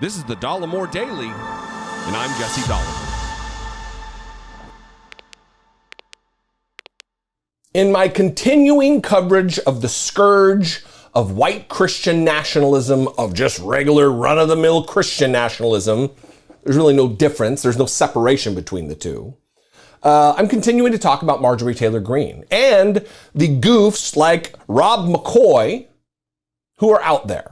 This is the Dollemore Daily, and I'm Jesse Dollemore. In my continuing coverage of the scourge of white Christian nationalism, of just regular run-of-the-mill Christian nationalism, there's really no difference. There's no separation between the two. I'm continuing to talk about Marjorie Taylor Greene and the goofs like Rob McCoy who are out there.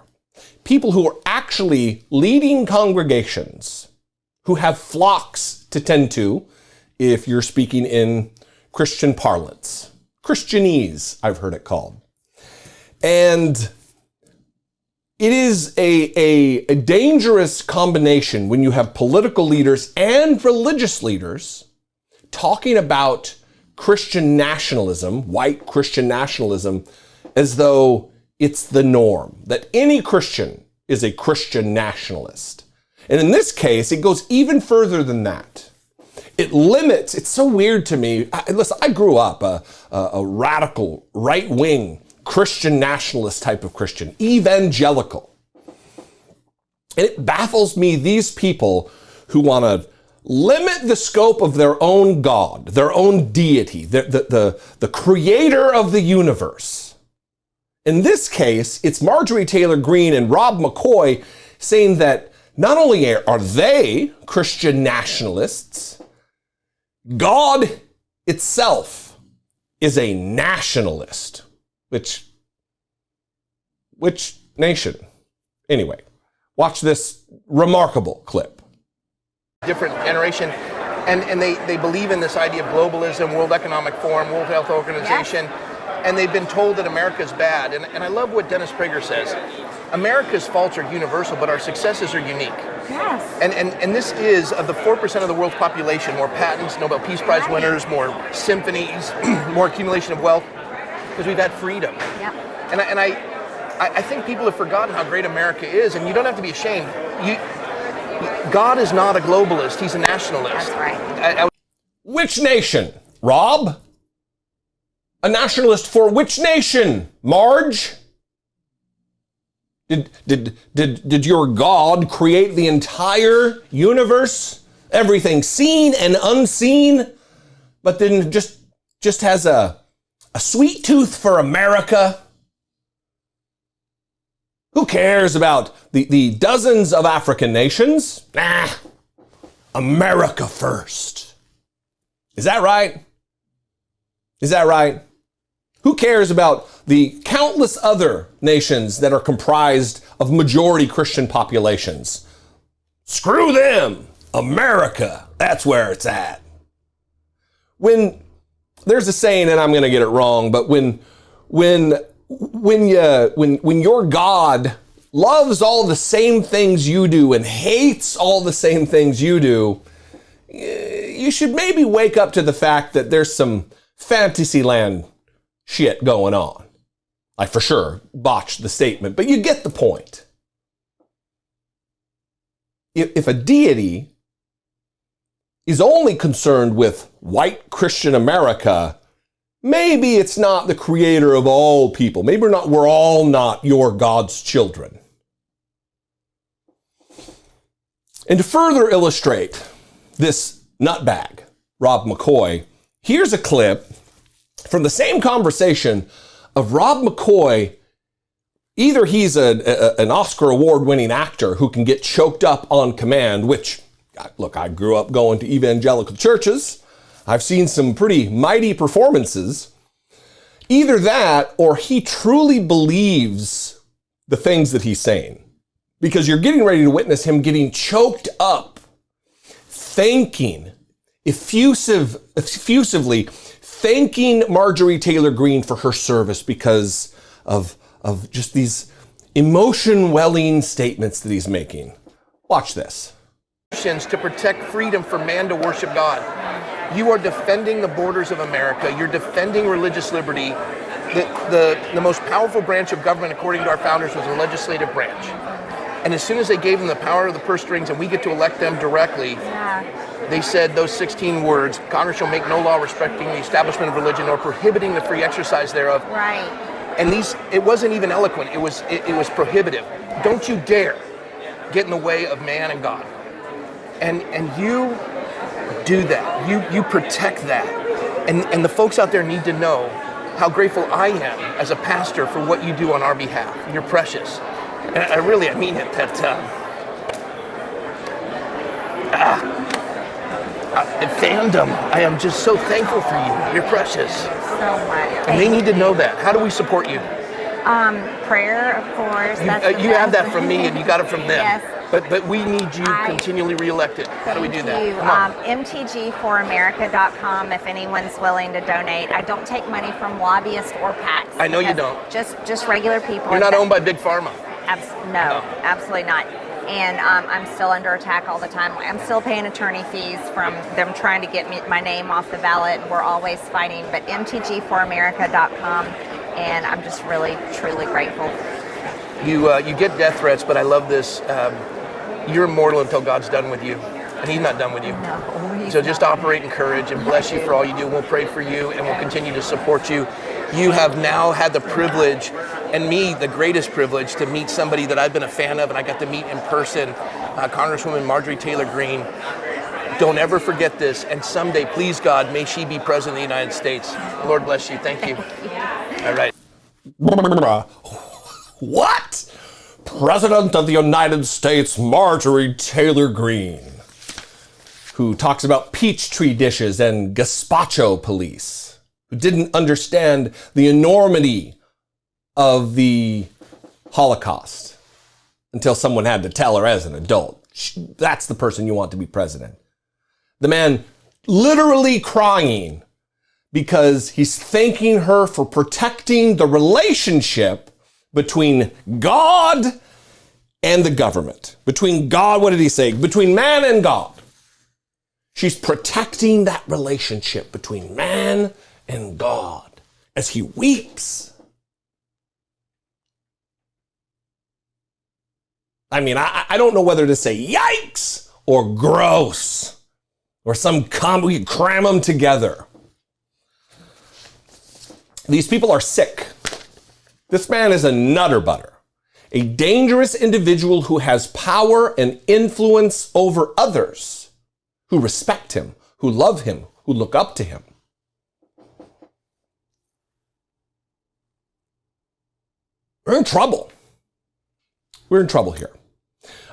People who are actually leading congregations, who have flocks to tend to, if you're speaking in Christian parlance. Christianese, I've heard it called. And it is a dangerous combination when you have political leaders and religious leaders talking about Christian nationalism, white Christian nationalism, as though it's the norm, that any Christian is a Christian nationalist. And in this case, it goes even further than that. It limits, it's so weird to me. Listen, I grew up a radical, right-wing, Christian nationalist type of Christian, evangelical. And it baffles me, these people who want to limit the scope of their own God, their own deity, the creator of the universe. In this case, it's Marjorie Taylor Greene and Rob McCoy saying that not only are they Christian nationalists, God itself is a nationalist. Which nation? Anyway, watch this remarkable clip. Different generation, and they believe in this idea of globalism, World Economic Forum, World Health Organization, and they've been told that America's bad. And I love what Dennis Prager says. America's faults are universal, but our successes are unique. Yes. And this is, of the 4% of the world's population, more patents, Nobel Peace Prize winners, more symphonies, more accumulation of wealth, because we've had freedom. Yep. And I think people have forgotten how great America is, and you don't have to be ashamed. God is not a globalist, he's a nationalist. That's right. Which nation, Rob? A nationalist for which nation, Marge? Did your God create the entire universe? Everything seen and unseen? But then just has a sweet tooth for America? Who cares about the dozens of African nations? Nah, America first. Is that right? Is that right? Who cares about the countless other nations that are comprised of majority Christian populations? Screw them. America, that's where it's at. When there's a saying, and I'm going to get it wrong, but when your God loves all the same things you do and hates all the same things you do, you should maybe wake up to the fact that there's some Fantasyland shit going on. I for sure botched the statement, but you get the point. If a deity is only concerned with white Christian America, maybe it's not the creator of all people. Maybe we're all not your God's children. And to further illustrate this nutbag, Rob McCoy, here's a clip from the same conversation of Rob McCoy. Either he's an Oscar award-winning actor who can get choked up on command, which, look, I grew up going to evangelical churches. I've seen some pretty mighty performances. Either that, or he truly believes the things that he's saying. Because you're getting ready to witness him getting choked up, effusively thanking Marjorie Taylor Greene for her service because of just these emotion-welling statements that he's making. Watch this. To protect freedom for man to worship God. You are defending the borders of America. You're defending religious liberty. The most powerful branch of government, according to our founders, was the legislative branch. And as soon as they gave them the power of the purse strings and we get to elect them directly, they said those 16 words: Congress shall make no law respecting the establishment of religion or prohibiting the free exercise thereof. Right. And it wasn't even eloquent. It was prohibitive. Don't you dare get in the way of man and God. And you do that. You protect that. And the folks out there need to know how grateful I am as a pastor for what you do on our behalf. You're precious. And I mean it, that fandom, I am just so thankful for you. You're precious. So much. And they need to know that. How do we support you? Prayer, of course. You have that from me and you got it from them. Yes. But we need you continually reelected. How do we do that? MTG4America.com if anyone's willing to donate. I don't take money from lobbyists or PACs. I know you don't. Just regular people. You're not owned by Big Pharma. No, absolutely not. And I'm still under attack all the time. I'm still paying attorney fees from them trying to get my name off the ballot. We're always fighting. But MTG4America.com, and I'm just really, truly grateful. You get death threats, but I love this. You're immortal until God's done with you, and He's not done with you. No, so just operate in courage and bless you for all you do. We'll pray for you, and we'll continue to support you. You have now had the privilege, and me, the greatest privilege, to meet somebody that I've been a fan of, and I got to meet in person, Congresswoman Marjorie Taylor Greene. Don't ever forget this, and someday, please God, may she be President of the United States. Lord bless you. Thank you. All right. What? President of the United States, Marjorie Taylor Greene, who talks about peach tree dishes and gazpacho police, who didn't understand the enormity of the Holocaust until someone had to tell her as an adult. That's the person you want to be president. The man literally crying because he's thanking her for protecting the relationship between God and the government. Between God, what did he say? Between man and God. She's protecting that relationship between man and God as he weeps. I mean, I don't know whether to say yikes or gross or we can cram them together. These people are sick. This man is a nutter butter, a dangerous individual who has power and influence over others who respect him, who love him, who look up to him. We're in trouble. We're in trouble here.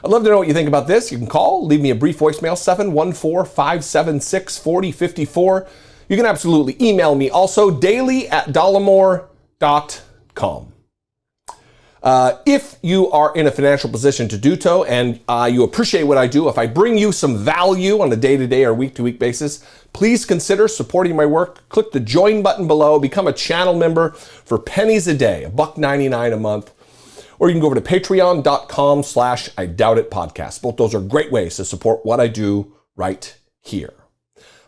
I'd love to know what you think about this. You can call, leave me a brief voicemail, 714-576-4054. You can absolutely email me also, daily@dollemore.com. If you are in a financial position to do so and you appreciate what I do, if I bring you some value on a day-to-day or week-to-week basis, please consider supporting my work. Click the join button below, become a channel member for pennies a day, $1.99 a month. Or you can go over to patreon.com/IDoubtItPodcast. Both those are great ways to support what I do right here.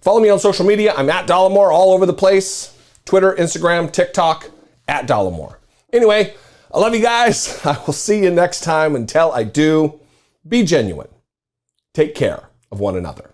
Follow me on social media. I'm at Dollemore all over the place. Twitter, Instagram, TikTok, at Dollemore. Anyway, I love you guys. I will see you next time. Until I do, be genuine. Take care of one another.